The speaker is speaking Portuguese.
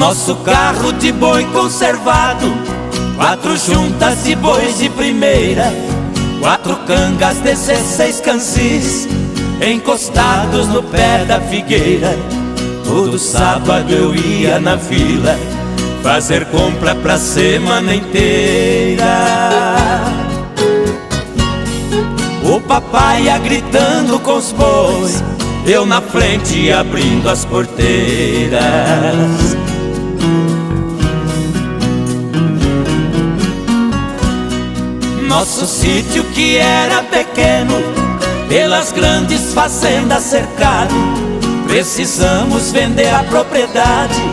Nosso carro de boi conservado, 4 juntas de bois de primeira, 4 cangas, 16 cansis, encostados no pé da figueira. Todo sábado eu ia na vila fazer compra pra semana inteira. O papai ia gritando com os bois, eu na frente abrindo as porteiras. Nosso sítio, que era pequeno, pelas grandes fazendas cercado, precisamos vender a propriedade